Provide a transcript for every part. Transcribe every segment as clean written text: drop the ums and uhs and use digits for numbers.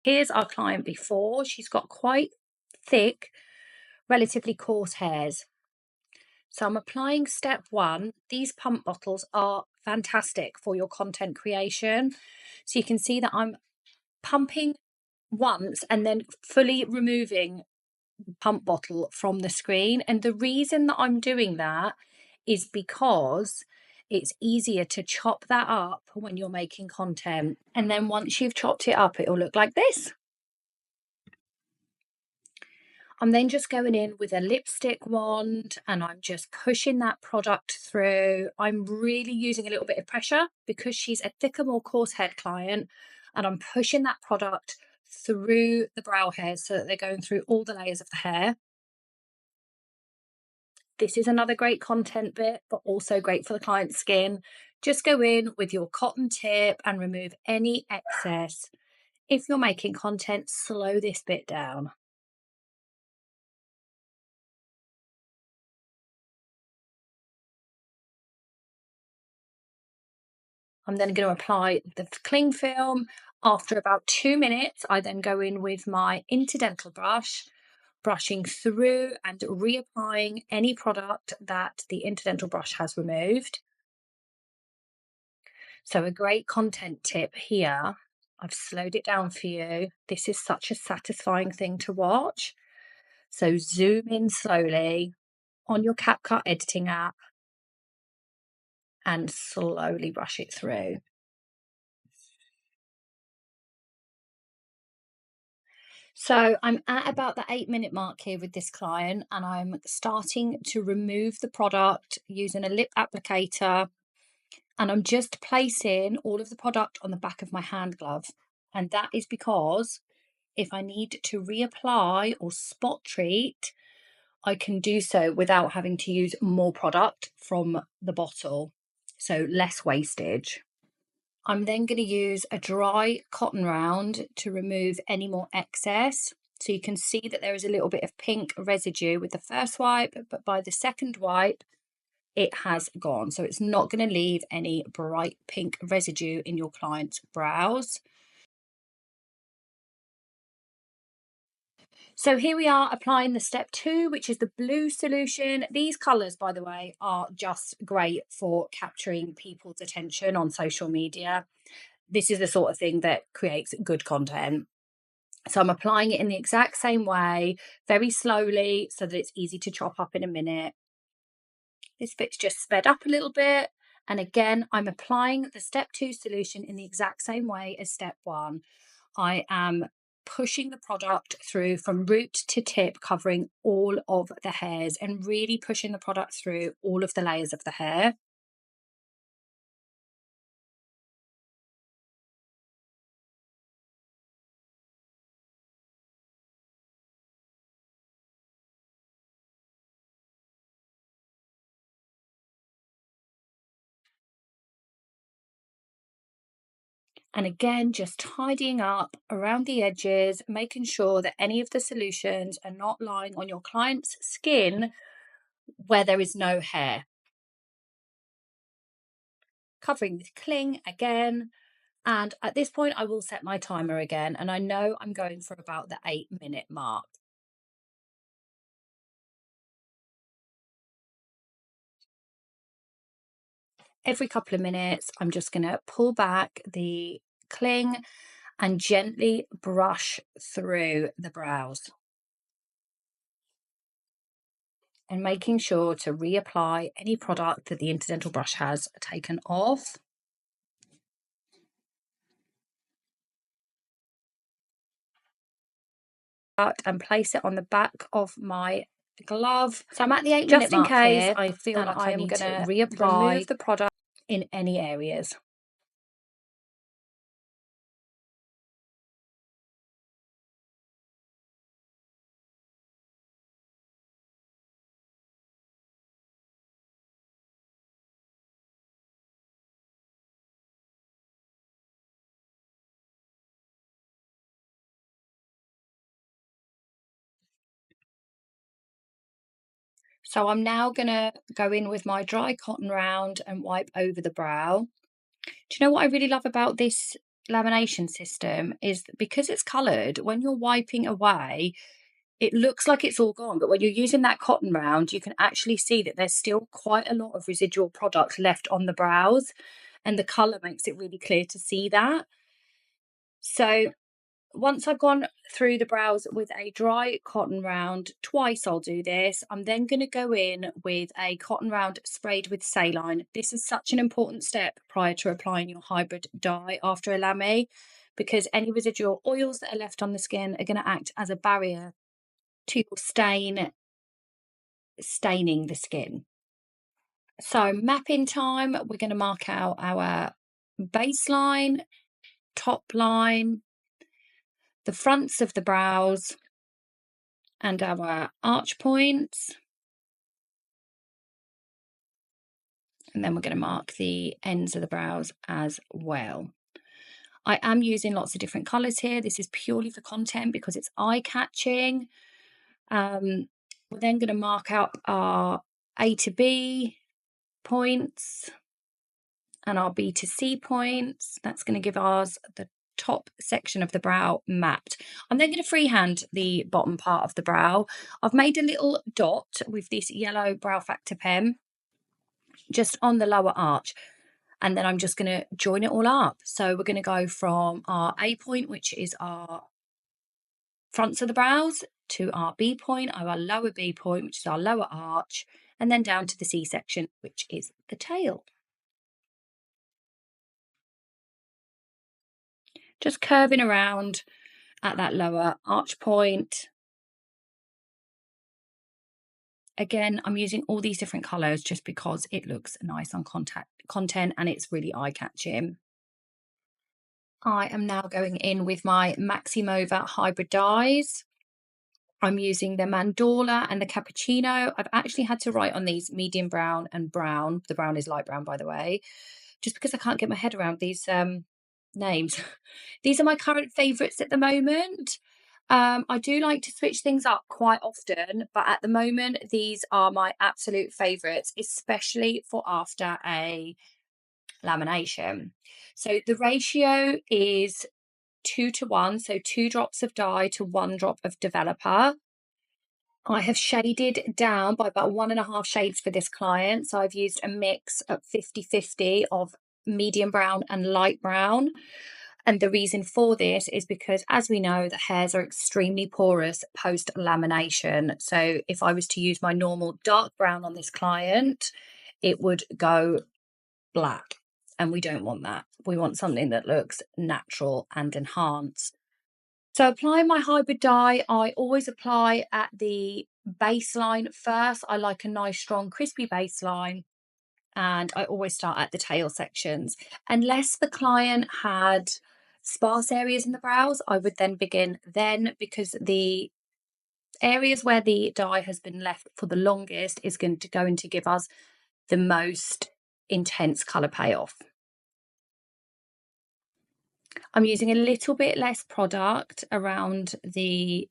Here's our client before. She's got quite thick, relatively coarse hairs. So I'm applying step one. These pump bottles are fantastic for your content creation. So you can see that I'm pumping once and then fully removing the pump bottle from the screen. And the reason that I'm doing that is because it's easier to chop that up when you're making content. And then once you've chopped it up, it'll look like this. I'm then just going in with a lipstick wand and I'm just pushing that product through. I'm really using a little bit of pressure because she's a thicker, more coarse haired client, and I'm pushing that product through the brow hairs so that they're going through all the layers of the hair. This is another great content bit, but also great for the client's skin. Just go in with your cotton tip and remove any excess. If you're making content, slow this bit down. I'm then going to apply the cling film. After about 2 minutes, I then go in with my interdental brush, brushing through and reapplying any product that the interdental brush has removed. So a great content tip here, I've slowed it down for you. This is such a satisfying thing to watch. So zoom in slowly on your CapCut editing app and slowly brush it through. So I'm at about the 8-minute mark here with this client, and I'm starting to remove the product using a lip applicator, and I'm just placing all of the product on the back of my hand glove. And that is because if I need to reapply or spot treat, I can do so without having to use more product from the bottle, so less wastage. I'm then going to use a dry cotton round to remove any more excess. So you can see that there is a little bit of pink residue with the first wipe, but by the second wipe, it has gone. So it's not going to leave any bright pink residue in your client's brows. So here we are applying the step 2, which is the blue solution. These colours, by the way, are just great for capturing people's attention on social media. This is the sort of thing that creates good content. So I'm applying it in the exact same way, very slowly, so that it's easy to chop up in a minute. This bit's just sped up a little bit. And again, I'm applying the step 2 solution in the exact same way as step 1. I am pushing the product through from root to tip, covering all of the hairs and really pushing the product through all of the layers of the hair. And again, just tidying up around the edges, making sure that any of the solutions are not lying on your client's skin where there is no hair. Covering the cling again. And at this point, I will set my timer again. And I know I'm going for about the 8-minute mark. Every couple of minutes, I'm just going to pull back the cling and gently brush through the brows. And making sure to reapply any product that the interdental brush has taken off. And place it on the back of my glove. So I'm at the 8-minute mark here. I feel like I am going to reapply the product in any areas. So I'm now going to go in with my dry cotton round and wipe over the brow. Do you know what I really love about this lamination system is because it's coloured, when you're wiping away, it looks like it's all gone, but when you're using that cotton round, you can actually see that there's still quite a lot of residual product left on the brows, and the colour makes it really clear to see that. So once I've gone through the brows with a dry cotton round, twice I'll do this, I'm then going to go in with a cotton round sprayed with saline. This is such an important step prior to applying your hybrid dye after a lame, because any residual oils that are left on the skin are going to act as a barrier to your staining the skin. So mapping time, we're going to mark out our baseline, top line, the fronts of the brows, and our arch points. And then we're going to mark the ends of the brows as well. I am using lots of different colours here. This is purely for content because it's eye-catching. We're then going to mark out our A to B points and our B to C points. That's going to give us the top section of the brow mapped. I'm then going to freehand the bottom part of the brow. I've made a little dot with this yellow brow factor pen just on the lower arch, and then I'm just going to join it all up. So we're going to go from our A point, which is our fronts of the brows, to our B point, our lower B point, which is our lower arch, and then down to the C section, which is the tail. Just curving around at that lower arch point. Again, I'm using all these different colours just because it looks nice on content and it's really eye-catching. I am now going in with my Maximova hybrid dyes. I'm using the Mandorla and the Cappuccino. I've actually had to write on these medium brown and brown. The brown is light brown, by the way, just because I can't get my head around these names. These are my current favourites at the moment. I do like to switch things up quite often, but at the moment, these are my absolute favourites, especially for after a lamination. So the ratio is 2 to 1, so 2 drops of dye to 1 drop of developer. I have shaded down by about 1.5 shades for this client. So I've used a mix of 50-50 of medium brown and light brown. And the reason for this is because, as we know, the hairs are extremely porous post lamination. So if I was to use my normal dark brown on this client, it would go black. And we don't want that. We want something that looks natural and enhanced. So applying my hybrid dye, I always apply at the baseline first. I like a nice, strong, crispy baseline. And I always start at the tail sections. Unless the client had sparse areas in the brows, I would then begin then, because the areas where the dye has been left for the longest is going to give us the most intense colour payoff. I'm using a little bit less product around the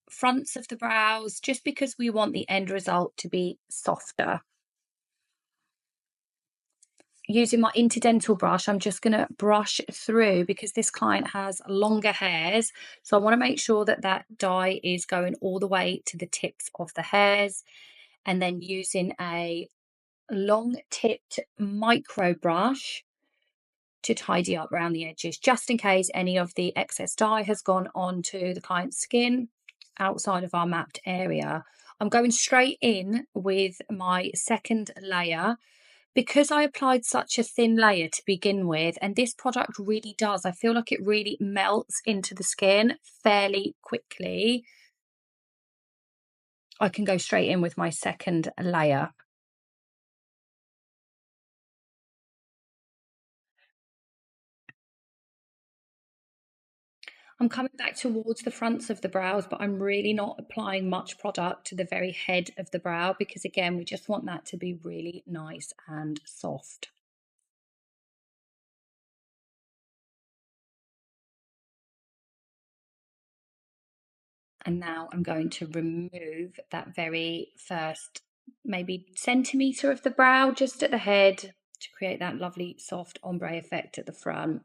fronts of the brows just because we want the end result to be softer. Using my interdental brush, I'm just going to brush through because this client has longer hairs. So I want to make sure that that dye is going all the way to the tips of the hairs. And then using a long tipped micro brush to tidy up around the edges, just in case any of the excess dye has gone onto the client's skin outside of our mapped area. I'm going straight in with my second layer because I applied such a thin layer to begin with, and this product really does. I feel like it really melts into the skin fairly quickly. I can go straight in with my second layer. I'm coming back towards the fronts of the brows, but I'm really not applying much product to the very head of the brow because, again, we just want that to be really nice and soft. And now I'm going to remove that very first maybe centimetre of the brow just at the head to create that lovely soft ombre effect at the front.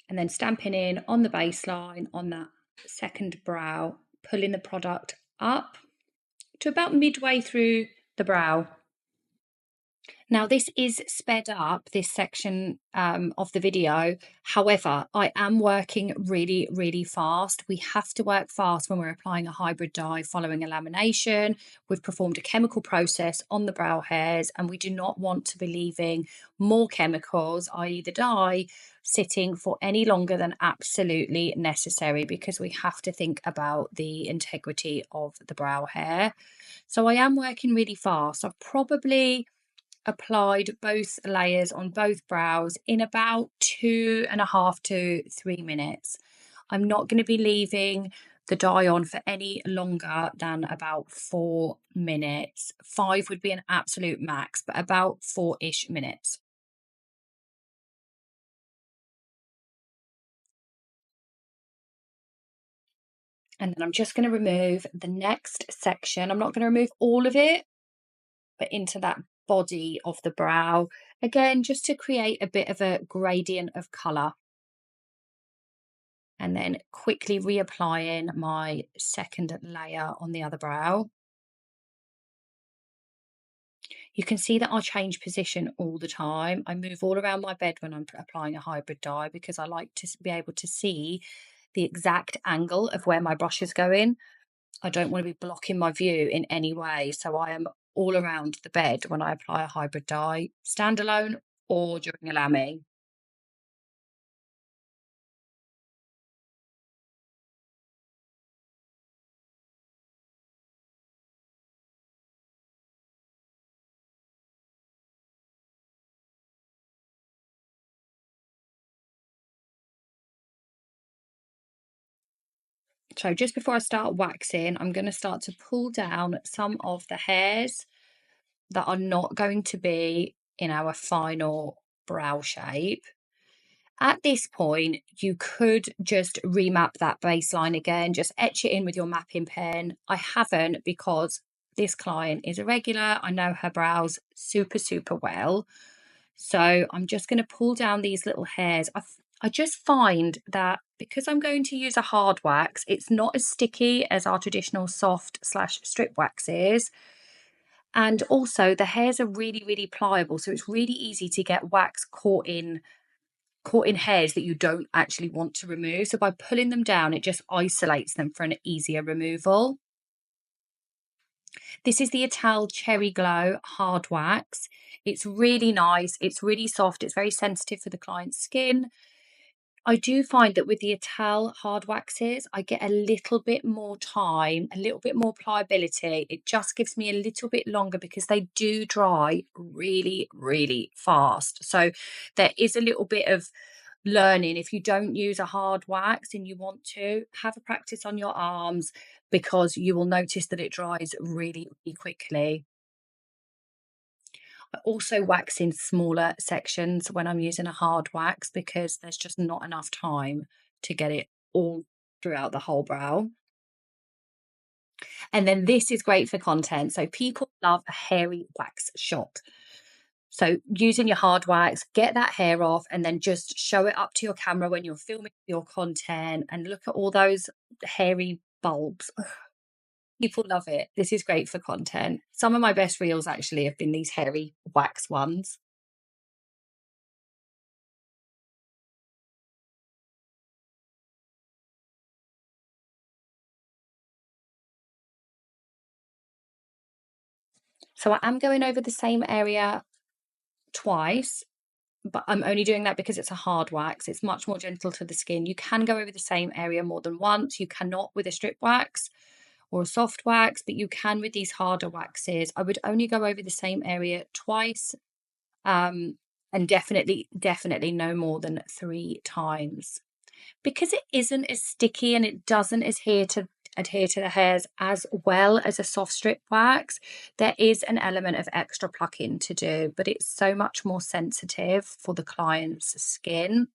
and then stamping in on the baseline on that second brow, pulling the product up to about midway through the brow. Now, this is sped up, this section of the video. However, I am working really, really fast. We have to work fast when we're applying a hybrid dye following a lamination. We've performed a chemical process on the brow hairs, and we do not want to be leaving more chemicals, i.e. the dye, sitting for any longer than absolutely necessary, because we have to think about the integrity of the brow hair. So I am working really fast. I've probably applied both layers on both brows in about 2.5 to 3 minutes. I'm not going to be leaving the dye on for any longer than about 4 minutes. 5 would be an absolute max, but about 4-ish minutes. And then I'm just going to remove the next section. I'm not going to remove all of it, but into that body of the brow. Again, just to create a bit of a gradient of colour. And then quickly reapplying my second layer on the other brow. You can see that I change position all the time. I move all around my bed when I'm applying a hybrid dye, because I like to be able to see the exact angle of where my brush is going. I don't want to be blocking my view in any way. So I am all around the bed when I apply a hybrid dye, standalone or during a lami. So just before I start waxing, I'm going to start to pull down some of the hairs that are not going to be in our final brow shape. At this point, you could just remap that baseline again, just etch it in with your mapping pen. I haven't, because this client is a regular. I know her brows super, super well. So I'm just going to pull down these little hairs. I just find that because I'm going to use a hard wax, it's not as sticky as our traditional soft/strip wax is. And also the hairs are really, really pliable. So it's really easy to get wax caught in hairs that you don't actually want to remove. So by pulling them down, it just isolates them for an easier removal. This is the Ital Cherry Glow Hard Wax. It's really nice. It's really soft. It's very sensitive for the client's skin. I do find that with the Ital hard waxes, I get a little bit more time, a little bit more pliability. It just gives me a little bit longer because they do dry really, really fast. So there is a little bit of learning. If you don't use a hard wax and you want to, have a practice on your arms, because you will notice that it dries really, really quickly. I also wax in smaller sections when I'm using a hard wax, because there's just not enough time to get it all throughout the whole brow. And then this is great for content. So people love a hairy wax shot. So using your hard wax, get that hair off, and then just show it up to your camera when you're filming your content, and look at all those hairy bulbs. People love it. This is great for content. Some of my best reels actually have been these hairy wax ones. So I am going over the same area twice, but I'm only doing that because it's a hard wax. It's much more gentle to the skin. You can go over the same area more than once. You cannot with a strip wax or a soft wax, but you can with these harder waxes. I would only go over the same area twice, and definitely no more than 3 times. Because it isn't as sticky and it doesn't adhere to the hairs as well as a soft strip wax, there is an element of extra plucking to do, but it's so much more sensitive for the client's skin,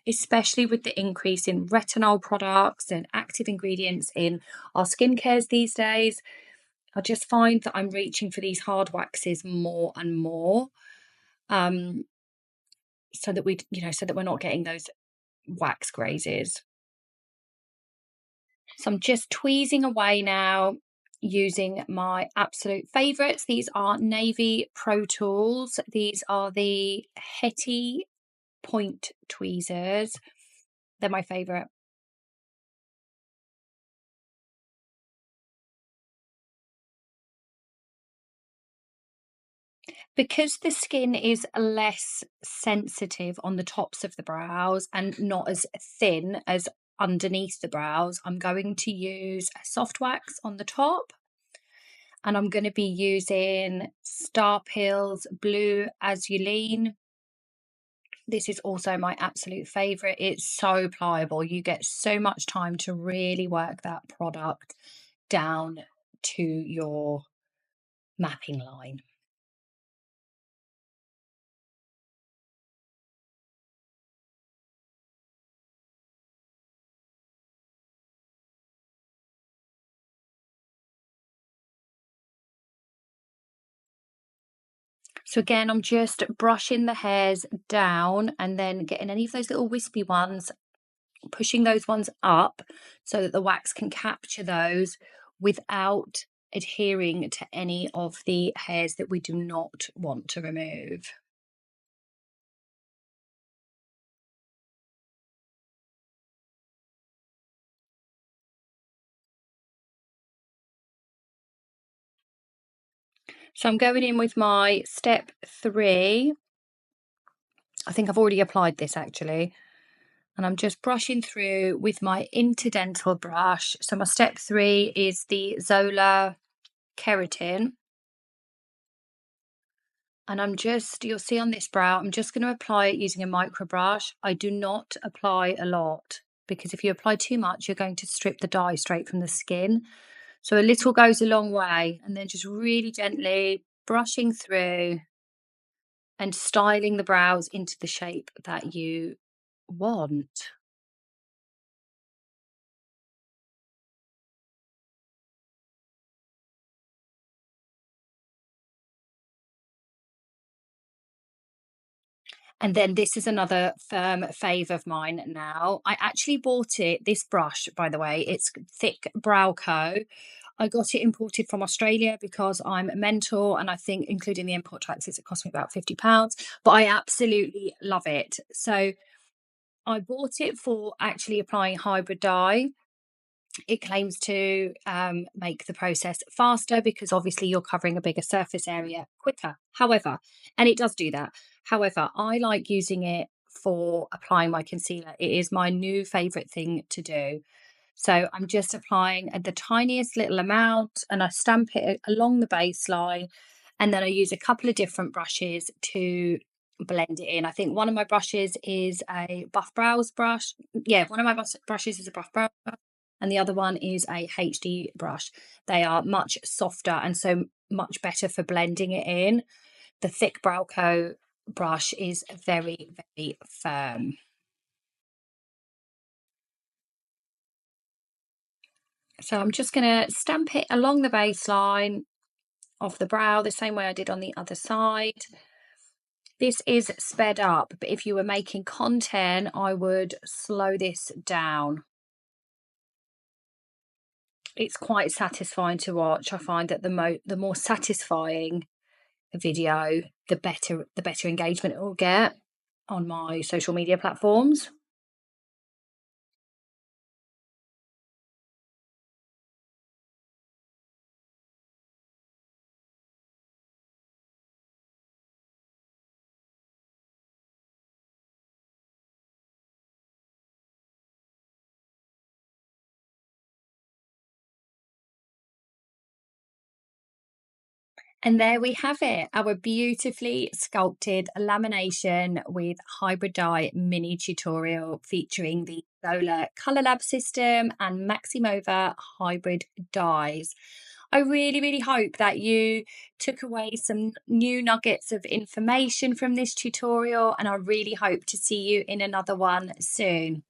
especially with the increase in retinol products and active ingredients in our skincare these days. I just find that I'm reaching for these hard waxes more and more, so that we're not getting those wax grazes. So I'm just tweezing away now using my absolute favourites. These are Navy Pro Tools. These are the Hetty point tweezers. They're my favourite. Because the skin is less sensitive on the tops of the brows and not as thin as underneath the brows, I'm going to use a soft wax on the top, and I'm going to be using Star Pills Blue Azulene. This is also my absolute favourite. It's so pliable. You get so much time to really work that product down to your mapping line. So again, I'm just brushing the hairs down and then getting any of those little wispy ones, pushing those ones up so that the wax can capture those without adhering to any of the hairs that we do not want to remove. So I'm going in with my step 3. I think I've already applied this actually. And I'm just brushing through with my interdental brush. So my step 3 is the Zola Keratin. And you'll see on this brow, I'm just going to apply it using a micro brush. I do not apply a lot because if you apply too much, you're going to strip the dye straight from the skin. So a little goes a long way, and then just really gently brushing through and styling the brows into the shape that you want. And then this is another firm fave of mine now. I actually bought this brush, by the way, it's Thick Brow Co. I got it imported from Australia because I'm a mentor, and I think including the import taxes, it cost me about £50, but I absolutely love it. So I bought it for actually applying hybrid dye. It claims to make the process faster because obviously you're covering a bigger surface area quicker. However, and it does do that. However, I like using it for applying my concealer. It is my new favorite thing to do. So I'm just applying the tiniest little amount and I stamp it along the baseline. And then I use a couple of different brushes to blend it in. I think one of my brushes is a buff brows brush. Yeah, one of my brushes is a buff brows brush, and the other one is a HD brush. They are much softer and so much better for blending it in. The Thick Brow Co brush is very, very firm. So I'm just going to stamp it along the baseline of the brow the same way I did on the other side. This is sped up, but if you were making content, I would slow this down. It's quite satisfying to watch. I find that the more satisfying a video, the better engagement it will get on my social media platforms. And there we have it, our beautifully sculpted lamination with hybrid dye mini tutorial featuring the Solar Colour Lab system and Maximova hybrid dyes. I really, really hope that you took away some new nuggets of information from this tutorial, and I really hope to see you in another one soon.